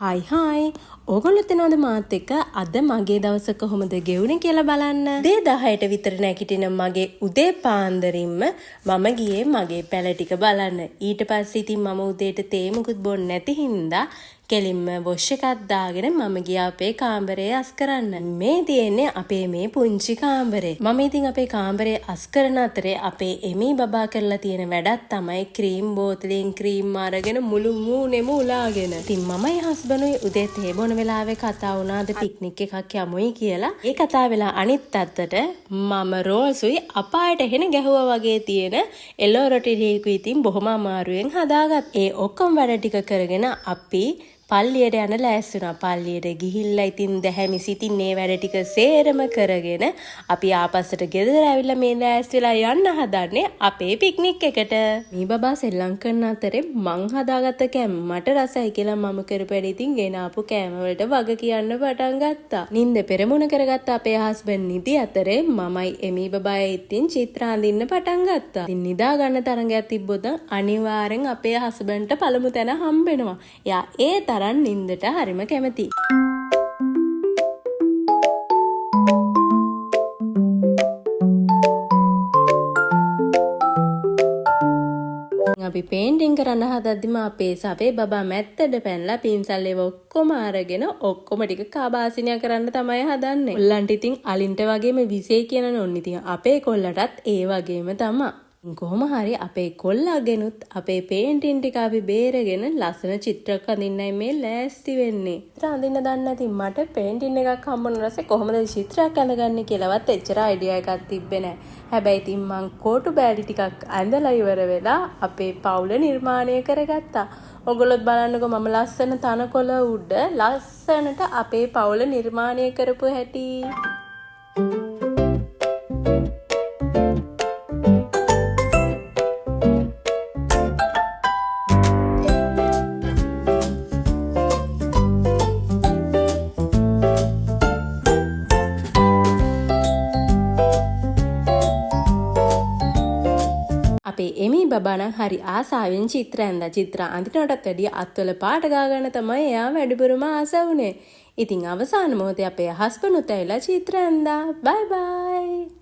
හයි ඕගොල්ලෝ තනවාද මාත් එක්ක අද මගේ දවස කොහොමද ගෙවුනේ කියලා බලන්න. උදේ 10ට විතර නැගිටින මගේ උදේ පාන්දරින්ම මම ගියේ මගේ පැල ටික බලන්න. ඊට පස්සේ ඉතින් මම උදේට තේ මුකුත් බොන්නේ නැති හින්දා කෙලින්ම වොෂ් එකක් දාගෙන මම ගියා අපේ කාමරේ අස් කරන්න. මේ තියෙන්නේ අපේ මේ පුංචි කාමරේ. මම ඉතින් අපේ කාමරේ අස් කරන අතරේ අපේ එමී බබා කරලා තියෙන වැඩක් තමයි ක්‍රීම් බෝතලෙන් ක්‍රීම් අරගෙන මුළු මූණෙම උලාගෙන. ඉතින් මමයි හස්බන්ඩ්ුයි උදේ තේ බොන වෙලාවේ කතා වුණාද පික්නික් එකක් යමුයි කියලා. ඒ කතා වෙලා අනිත් අතට මම රෝල්සුයි අපායට එහෙන ගැහුවා වගේ තියෙන එළෝ රොටි ටිකකුයි ඉතින් බොහොම අමාරුවෙන් හදාගත්. ඒ ඔක්කොම වැඩ ටික කරගෙන අපි පල්ලියට යන ලෑස්ති වුණා. පල්ලියට ගිහිල්ලා ඉතින් දැහැමි සිතින් මේ වැඩ ටික සේරම කරගෙන අපි ආපස්සට ගෙදර ඇවිල්ලා මේ ලෑස්ති වෙලා යන්න හදන්නේ අපේ පික්නික් එකට. මේ බබා සෙල්ලම් කරන අතරේ මං හදාගත්ත කෑම මට රසයි කියලා මම කරපු වැඩ ඉතින් ගෙන ආපු කෑම වලට වග කියන්න පටන් ගත්තා. නින්ද පෙරමුණ කරගත්ත අපේ හස්බන්ඩ් නිදි අතරේ මමයි එමී බබායි ඉතින් චිත්‍ර අඳින්න පටන් ගත්තා. ඉතින් නිදා ගන්න තරඟයක් තිබ්බොත් අනිවාර්යෙන් අපේ හස්බන්ඩ්ට පළමු තැන හම්බෙනවා. එයා ඒ නින්දට හරිම කැමති. අපි පේන්ටින් කරන්න හදද්දිම අපේ සපේ බබා මැත්තට පැනලා පින්සල් ඒව ඔක්කොම අරගෙන ඔක්කොම ටික කාබාසිනිය කරන්න තමයි හදන්නේ. කොල්ලන්ට ඉතින් අලින්ට වගේම විසේ කියන නෝන් ඉතින් අපේ කොල්ලටත් ඒ වගේම තමයි. කොහොම හරි අපේ කොල්ලාගෙනුත් අපේ පේන්ටින් ටික අපි බේරගෙන ලස්සන චිත්‍රයක් අඳින්නයි මේ ලෑස්ති වෙන්නේ. චිත්‍ර අඳින්න දන්නේ නැති මට පේන්ටින් එකක් හම්බුන රසේ කොහොමද චිත්‍රයක් අඳගන්නේ කියලාවත් එච්චර අයිඩියා එකක් තිබ්බේ නැහැ. හැබැයි ඉතින් මං කෝටු බෑලි ටිකක් ඇඳලා ඉවර වෙලා අපේ පවුල නිර්මාණය කරගත්තා. ඔයගොල්ලොත් බලන්නකෝ මම ලස්සන තනකොළ උඩ ලස්සනට අපේ පවුල නිර්මාණය කරපු හැටි. අපේ එමී බබා නම් හරි ආසාවෙන් චිත්‍ර ඇඳලා චිත්‍ර අඳිනටත් වැඩිය අත්වල පාට ගාගන්න තමයි එයා වැඩිපුරම ආස වුනේ. ඉතින් අවසාන මොහොතේ අපේ හස්බන්ඩ් උත් ඇවිල්ලා චිත්‍ර ඇඳා. බයි බයි.